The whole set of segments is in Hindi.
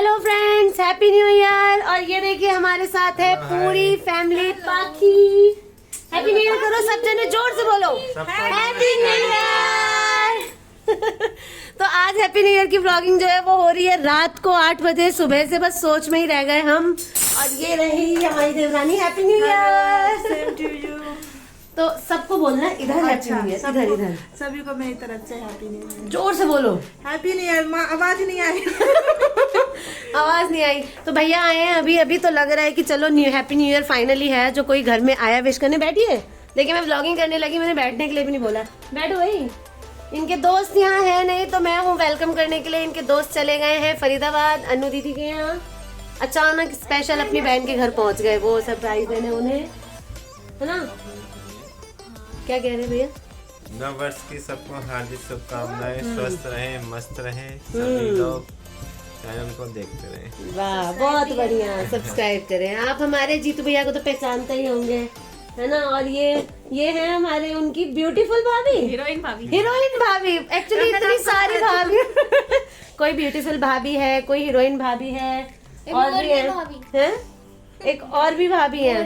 Hello friends, happy new year. और ये देखिए हमारे साथ है पूरी फैमिली पाखी। हैप्पी न्यू ईयर करो सब जने, जोर से बोलो हैप्पी न्यू ईयर। तो आज हैप्पी न्यू ईयर की व्लॉगिंग जो है वो हो रही है रात को 8 बजे। सुबह से बस सोच में ही रह गए हम। और ये रही हमारी देवरानी, हैप्पी न्यू ईयर। तो सबको बोलना है इधर हैप्पी न्यू ईयर, इधर इधर सभी को मेरी तरफ से हैप्पी न्यू ईयर। जोर से बोलो हैप्पी न्यू ईयर। आवाज नहीं आई। आवाज नहीं आई। तो भैया आए हैं अभी अभी, तो लग रहा है कि चलो हैप्पी न्यू ईयर फाइनली है। जो कोई घर में आया विश करने, बैठिए। देखिए मैं व्लॉगिंग करने लगी, मैंने बैठने के लिए भी नहीं बोला। बैठो भाई। इनके दोस्त यहाँ है नहीं तो मैं हूँ वेलकम करने के लिए। इनके दोस्त चले गए हैं फरीदाबाद अनु दीदी के यहाँ। अचानक स्पेशल अपनी बहन के घर पहुँच गए, वो सरप्राइज देने उन्हें, है ना। क्या कह रहे भैया? नव वर्ष की सबको हार्दिक शुभकामनाएं। स्वस्थ रहें, मस्त रहें सभी लोग। चैनल को देखते रहें। वाह, बहुत बढ़िया। सब्सक्राइब करें। आप हमारे जीतू भैया को तो पहचानते ही होंगे, है ना। और ये है हमारे उनकी ब्यूटीफुल भाभी, हीरोइन भाभी। एक्चुअली इतनी सारी भाभी कोई ब्यूटीफुल भाभी है, कोई हीरोइन भाभी है, और भी है एक और भी भाभी है,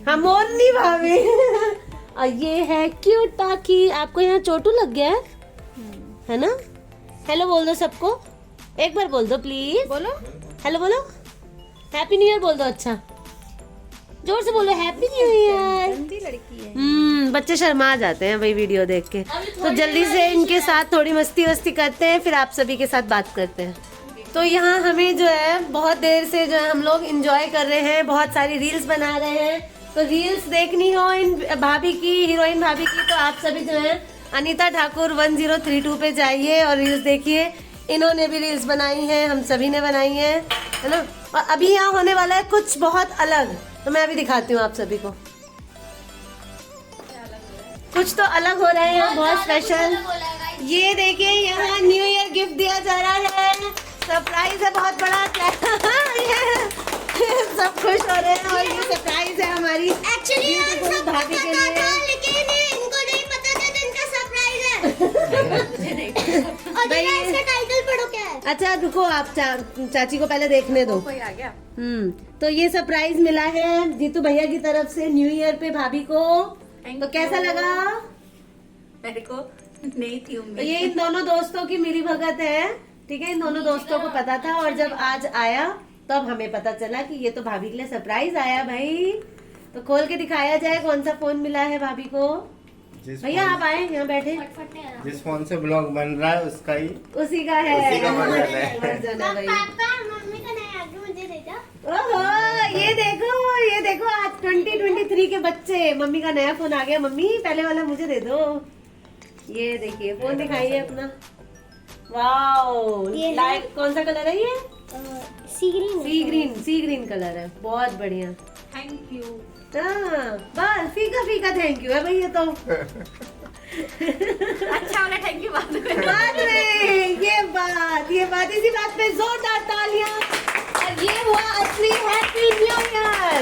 हम मोरनी भाभी। और ये है क्यूट पाखी। आपको यहाँ चोटू लग गया है ना। हेलो बोल दो सबको, एक बार बोल दो प्लीज। बोलो हेलो, बोलो हैप्पी न्यू ईयर बोल दो। अच्छा जोर से बोलो हैप्पी न्यू ईयर। लड़की है। बच्चे शर्मा जाते हैं भाई वीडियो देख के। तो जल्दी से इनके साथ थोड़ी मस्ती वस्ती करते हैं, फिर आप सभी के साथ बात करते हैं। तो यहाँ हमें जो है बहुत देर से जो है हम लोग एंजॉय कर रहे हैं, बहुत सारी रील्स बना रहे हैं। तो रील्स देखनी हो इन भाभी की, हीरोइन भाभी की, तो आप सभी जो है अनीता ठाकुर 1032 पे जाइए और रील्स देखिए। इन्होंने भी रील्स बनाई हैं, हम सभी ने बनाई हैं, है ना। और अभी यहाँ होने वाला है कुछ बहुत अलग, तो मैं अभी दिखाती हूँ आप सभी को। कुछ तो अलग हो रहा है यहाँ, बहुत स्पेशल। ये देखिए यहाँ न्यू ईयर गिफ्ट दिया जा रहा है, सरप्राइज है बहुत बड़ा। सब खुश हो रहे हैं और ये सरप्राइज है हमारी भाभी के लिए। लेकिन इनको नहीं पता था कि इनका सरप्राइज है। और इसका टाइटल पढ़ो क्या है? अच्छा रुको, आप चाची को पहले देखने दो। कोई आ गया। तो ये सरप्राइज मिला है जीतू भैया की तरफ से न्यू ईयर पे भाभी को। तो कैसा लगा? मेरे को नहीं थी उम्मीद। ये इन दोनों दोस्तों की मिली भगत है, ठीक है। इन दोनों दोस्तों को पता था और जब आज आया तब हमें पता चला कि ये तो भाभी के लिए सरप्राइज आया भाई। तो खोल के दिखाया जाए कौन सा फोन मिला है भाभी को। भैया आप आए यहाँ बैठे। जिस फोन से ब्लॉग बन रहा है उसका ही, उसी का है, उसी का वर्जन है। वर्जन है भाई। पापा मम्मी का नहीं आगे मुझे दे दो। ओहो, ये देखो आज 2023 के बच्चे। मम्मी का नया फोन आ गया। मम्मी पहले वाला मुझे दे दो। ये देखिए फोन दिखाइए अपना। वाओ, ये लाइट कौन सा कलर है? ये सी ग्रीन कलर है, बहुत बढ़िया। Thank you. बस फीका फीका थैंक यू है भाई ये तो। अच्छा वाला थैंक यू बाद में। बाद में ये बात इसी बात पे जोरदार तालियां। और ये हुआ असली हैप्पी न्यू ईयर।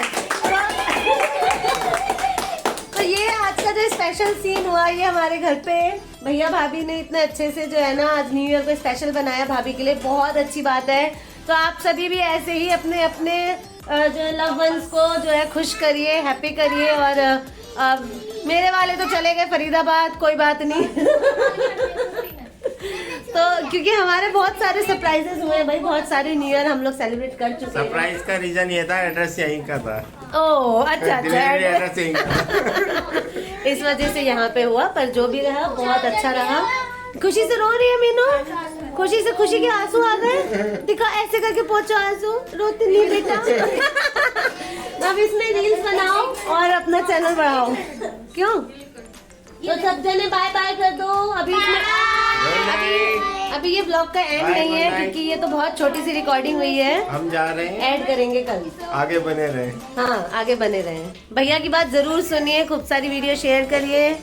तो ये आज का जो स्पेशल सीन हुआ ये हमारे घर पे भैया भाभी ने इतने अच्छे से जो है ना आज न्यू ईयर को स्पेशल बनाया भाभी के लिए, बहुत अच्छी बात है। तो आप सभी भी ऐसे ही अपने अपने जो है लव वंस को जो है खुश करिए, हैप्पी करिए। और मेरे वाले तो चले गए फरीदाबाद, कोई बात नहीं। तो क्योंकि हमारे बहुत सारे सरप्राइजेस हुए हैं भाई, बहुत सारे न्यू ईयर हम लोग सेलिब्रेट कर चुके हैं। सरप्राइज का रीजन ये था, एड्रेस यहीं का था। ओह अच्छा एड्रेस यहीं का। इस वजह से यहाँ पे हुआ, पर जो भी रहा बहुत अच्छा रहा। खुशी से रो रही है मीनू, खुशी से खुशी के आंसू आ गए। दिखा ऐसे करके पोछो आंसू, रोती नहीं बेटा। अब इसमें रील्स बनाओ और अपना चैनल बढ़ाओ। क्यों? तो सब जने बाय बाय कर दो। अभी ये ब्लॉग का एंड नहीं है क्योंकि ये तो बहुत छोटी सी रिकॉर्डिंग हुई है। हम जा रहे हैं, ऐड करेंगे कल। आगे बने रहे। हाँ आगे बने रहे। भैया की बात जरूर सुनिए, खूब सारी वीडियो शेयर करिए।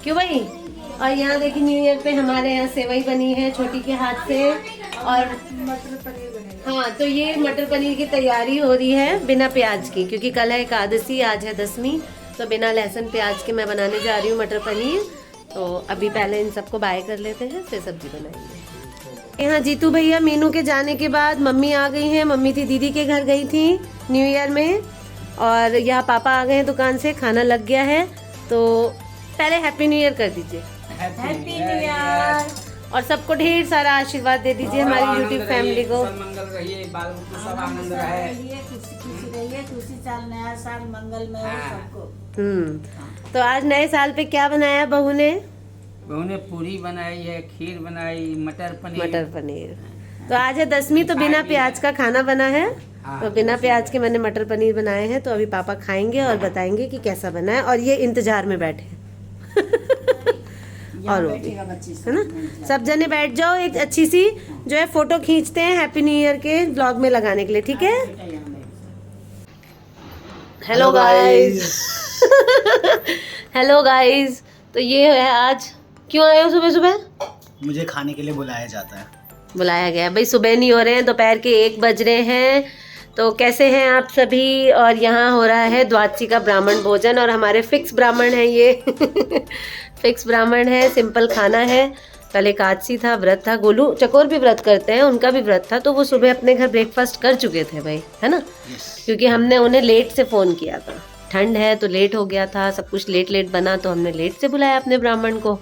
क्यों भाई? और यहाँ देखिए न्यू ईयर पे हमारे यहाँ सेवई बनी है छोटी के हाथ से, और मटर पनीर बनेगा। हाँ तो ये मटर पनीर की तैयारी हो रही है बिना प्याज की, क्योंकि कल है एकादशी, आज है 10वीं। तो बिना लहसुन प्याज के मैं बनाने जा रही हूँ मटर पनीर। तो अभी पहले इन सबको बाय कर लेते हैं, फिर सब्जी बनाएंगे। यहाँ जीतू भैया मीनू के जाने के बाद मम्मी आ गई हैं। मम्मी थी दीदी के घर गई थी न्यू ईयर में, और यहाँ पापा आ गए हैं दुकान से, खाना लग गया है। तो पहले हैप्पी न्यू ईयर कर दीजिए। Happy new year. और सबको ढेर सारा आशीर्वाद दे दीजिए हमारी यूट्यूब फैमिली को। मंगल रहिए, बाल बच्चे सब आनंद रहे, खुशी खुशी रहिए, खुशी साल नया साल मंगलमय हो सबको। तो आज नए साल पे क्या बनाया बहू ने? बहू ने पूरी बनाई है, खीर बनाई, मटर पनीर। तो आज है 10वीं, तो बिना प्याज का खाना बना है। तो बिना प्याज के मैंने मटर पनीर बनाए हैं। तो अभी पापा खाएंगे और बताएंगे कि कैसा बना है, और ये इंतजार में बैठे हैं। और वो भी है ना, सब जने बैठ जाओ, एक अच्छी सी जो है फोटो खींचते हैं हैप्पी न्यू ईयर के ब्लॉग में लगाने के लिए, ठीक है? Hello guys. Hello guys. तो ये है, आज क्यों आए हो सुबह सुबह? मुझे खाने के लिए बुलाया जाता है। बुलाया गया भाई, सुबह नहीं हो रहे हैं, दोपहर के 1 बज रहे हैं। तो कैसे हैं आप सभी? और यहाँ हो रहा है द्वादशी का ब्राह्मण भोजन, और हमारे फिक्स ब्राह्मण हैं ये। फिक्स ब्राह्मण है, सिंपल खाना है। कल एकादशी था, व्रत था। गोलू चकोर भी व्रत करते हैं, उनका भी व्रत था, तो वो सुबह अपने घर ब्रेकफास्ट कर चुके थे भाई, है ना? क्योंकि हमने उन्हें लेट से फ़ोन किया था, ठंड है तो लेट हो गया था, सब कुछ लेट लेट बना, तो हमने लेट से बुलाया अपने ब्राह्मण को।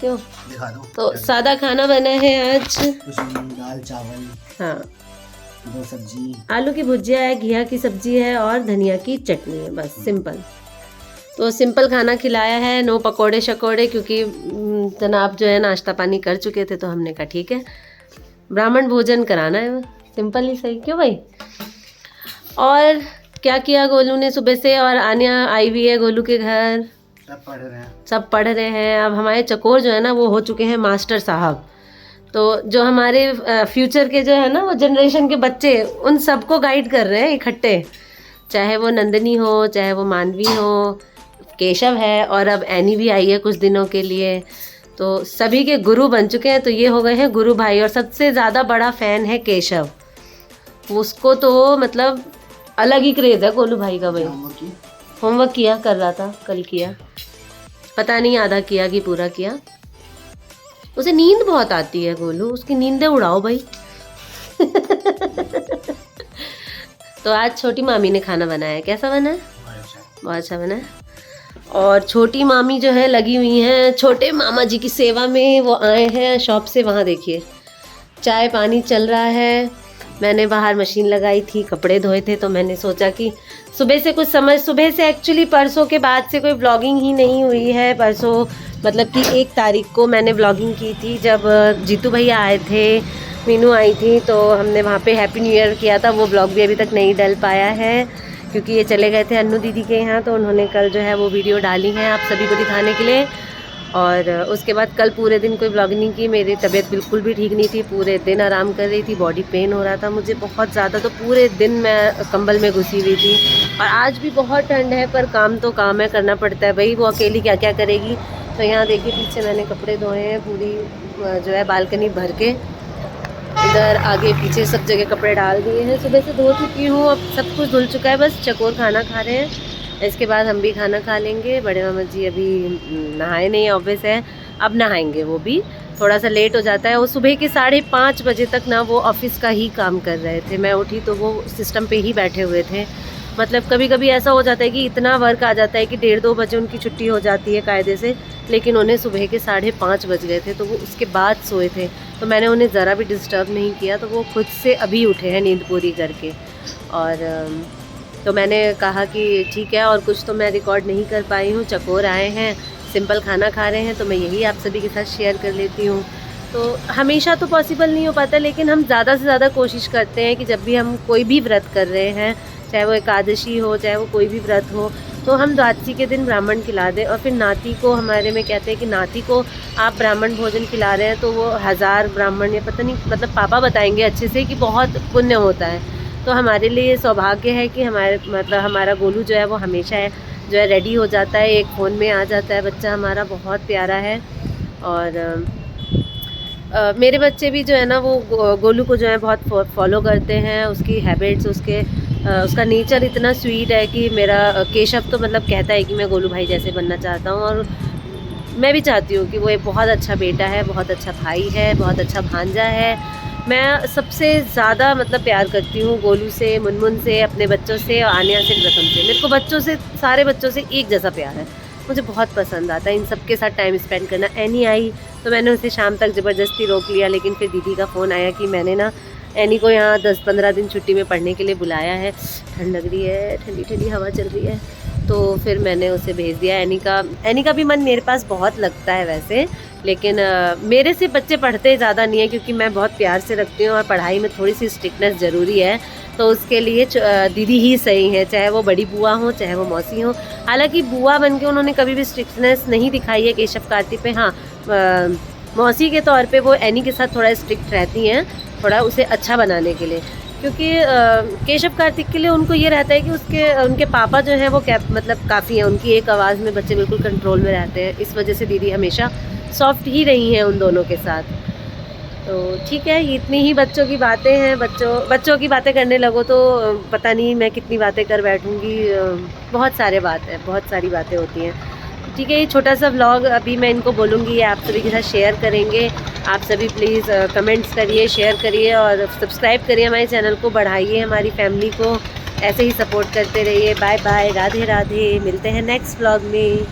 क्यों? दिखा दो। तो सादा खाना बना है आज। उसमें दाल चावल, हाँ, 2 सब्जी, आलू की भुजिया है, घिया की सब्जी है, और धनिया की चटनी है, बस सिंपल। तो सिंपल खाना खिलाया है, नो पकोड़े शकोड़े, क्योंकि जनाब जो है नाश्ता पानी कर चुके थे, तो हमने कहा ठीक है ब्राह्मण भोजन कराना है, सिंपल ही सही। क्यों भाई? और क्या किया गोलू ने सुबह से? और आन्या आई हुई है गोलू के घर, सब पढ़ रहे हैं। अब हमारे चकोर जो है ना, वो हो चुके हैं मास्टर साहब। तो जो हमारे फ्यूचर के जो है ना, वो जनरेशन के बच्चे, उन सबको गाइड कर रहे हैं इकट्ठे, चाहे वो नंदनी हो, चाहे वो मानवी हो, केशव है, और अब एनी भी आई है कुछ दिनों के लिए। तो सभी के गुरु बन चुके हैं। तो ये हो गए हैं गुरु भाई, और सबसे ज़्यादा बड़ा फ़ैन है केशव। उसको तो मतलब अलग ही क्रेज़ है गोलू भाई का भाई। होमवर्क किया, कर रहा था, कल किया, पता नहीं आधा किया कि पूरा किया। उसे नींद बहुत आती है गोलू, उसकी नींदें उड़ाओ भाई। तो आज छोटी मामी ने खाना बनाया, कैसा बना है? बहुत अच्छा बना है। और छोटी मामी जो है लगी हुई हैं छोटे मामा जी की सेवा में। वो आए हैं शॉप से, वहाँ देखिए चाय पानी चल रहा है। मैंने बाहर मशीन लगाई थी, कपड़े धोए थे, तो मैंने सोचा कि सुबह से कुछ सुबह से एक्चुअली परसों के बाद से कोई व्लॉगिंग ही नहीं हुई है। परसों मतलब कि 1 तारीख को मैंने व्लॉगिंग की थी, जब जीतू भैया आए थे, मीनू आई थी, तो हमने वहाँ पे हैप्पी न्यू ईयर किया था। वो व्लॉग भी अभी तक नहीं डल पाया है, क्योंकि ये चले गए थे अन्नू दीदी के यहाँ, तो उन्होंने कल जो है वो वीडियो डाली है आप सभी को दिखाने के लिए। और उसके बाद कल पूरे दिन कोई व्लॉग नहीं की। मेरी तबीयत बिल्कुल भी ठीक नहीं थी, पूरे दिन आराम कर रही थी, बॉडी पेन हो रहा था मुझे बहुत ज़्यादा, तो पूरे दिन मैं कंबल में घुसी हुई थी। और आज भी बहुत ठंड है, पर काम तो काम है, करना पड़ता है भाई, वो अकेली क्या क्या करेगी। तो यहाँ देखिए पीछे मैंने कपड़े धोए हैं, पूरी जो है बालकनी भर के, इधर आगे पीछे सब जगह कपड़े डाल दिए हैं। सुबह से धो चुकी हूँ, अब सब कुछ धुल चुका है, बस चकोर खाना खा रहे हैं। इसके बाद हम भी खाना खा लेंगे। बड़े मामा जी अभी नहाए नहीं, ऑब्वियस है, अब नहाएंगे। वो भी थोड़ा सा लेट हो जाता है। वो सुबह के 5:30 बजे तक ना वो ऑफिस का ही काम कर रहे थे। मैं उठी तो वो सिस्टम पे ही बैठे हुए थे। मतलब कभी कभी ऐसा हो जाता है कि इतना वर्क आ जाता है कि 1:30-2 बजे उनकी छुट्टी हो जाती है कायदे से, लेकिन उन्हें सुबह के 5:30 बज गए थे, तो वो उसके बाद सोए थे। तो मैंने उन्हें ज़रा भी डिस्टर्ब नहीं किया, तो वो खुद से अभी उठे हैं नींद पूरी करके। और तो मैंने कहा कि ठीक है, और कुछ तो मैं रिकॉर्ड नहीं कर पाई हूँ। चकोर आए हैं, सिंपल खाना खा रहे हैं, तो मैं यही आप सभी के साथ शेयर कर लेती हूँ। तो हमेशा तो पॉसिबल नहीं हो पाता, लेकिन हम ज़्यादा से ज़्यादा कोशिश करते हैं कि जब भी हम कोई भी व्रत कर रहे हैं, चाहे वो एकादशी हो, चाहे वो कोई भी व्रत हो, तो हम द्वादशी के दिन ब्राह्मण खिला दें। और फिर नाती को, हमारे में कहते हैं कि नाती को आप ब्राह्मण भोजन खिला रहे हैं, तो वो 1000 ब्राह्मण, या पता नहीं, मतलब पापा बताएंगे अच्छे से, कि बहुत पुण्य होता है। तो हमारे लिए सौभाग्य है कि हमारा गोलू जो है वो हमेशा है जो है रेडी हो जाता है, एक फ़ोन में आ जाता है। बच्चा हमारा बहुत प्यारा है। और मेरे बच्चे भी जो है ना, वो गोलू को जो है बहुत फॉलो करते हैं, उसकी हैबिट्स, उसका नेचर इतना स्वीट है कि मेरा केशव तो मतलब कहता है कि मैं गोलू भाई जैसे बनना चाहता हूँ। और मैं भी चाहती हूँ कि वो एक बहुत अच्छा बेटा है, बहुत अच्छा भाई है, बहुत अच्छा भांजा है। मैं सबसे ज़्यादा मतलब प्यार करती हूँ गोलू से, मुनमुन से, अपने बच्चों से और आन्या से, प्रथम से। मेरे को बच्चों से, सारे बच्चों से एक जैसा प्यार है, मुझे बहुत पसंद आता है इन सब के साथ टाइम स्पेंड करना। एनी आई तो मैंने उसे शाम तक ज़बरदस्ती रोक लिया, लेकिन फिर दीदी का फ़ोन आया कि मैंने ना एनी को यहाँ 10-15 दिन छुट्टी में पढ़ने के लिए बुलाया है, ठंड लग रही है, ठंडी ठंडी हवा चल रही है, तो फिर मैंने उसे भेज दिया। एनी का भी मन मेरे पास बहुत लगता है वैसे, लेकिन मेरे से बच्चे पढ़ते ज़्यादा नहीं है क्योंकि मैं बहुत प्यार से रखती हूँ और पढ़ाई में थोड़ी सी स्ट्रिक्टनेस ज़रूरी है, तो उसके लिए दीदी ही सही है, चाहे वो बड़ी बुआ हो चाहे वो मौसी हो। हालांकि बुआ बन के उन्होंने कभी भी स्ट्रिक्टनेस नहीं दिखाई है केशव कार्तिक पे। हाँ, मौसी के तौर पे वो एनी के साथ थोड़ा स्ट्रिक्ट रहती हैं, थोड़ा उसे अच्छा बनाने के लिए, क्योंकि केशव कार्तिक के लिए उनको ये रहता है कि उनके पापा जो हैं वो मतलब काफ़ी हैं, उनकी एक आवाज़ में बच्चे बिल्कुल कंट्रोल में रहते हैं। इस वजह से दीदी हमेशा सॉफ्ट ही रही हैं उन दोनों के साथ। तो ठीक है, ये इतनी ही बच्चों की बातें हैं। बच्चों की बातें करने लगो तो पता नहीं मैं कितनी बातें कर बैठूँगी। बहुत सारी बातें होती हैं। ठीक है, ये छोटा सा व्लॉग अभी मैं इनको बोलूँगी ये आप सभी के साथ शेयर करेंगे। आप सभी प्लीज़ कमेंट्स करिए, शेयर करिए और सब्सक्राइब करिए हमारे चैनल को, बढ़ाइए हमारी फैमिली को, ऐसे ही सपोर्ट करते रहिए। बाय बाय, राधे राधे, मिलते हैं नेक्स्ट व्लॉग में।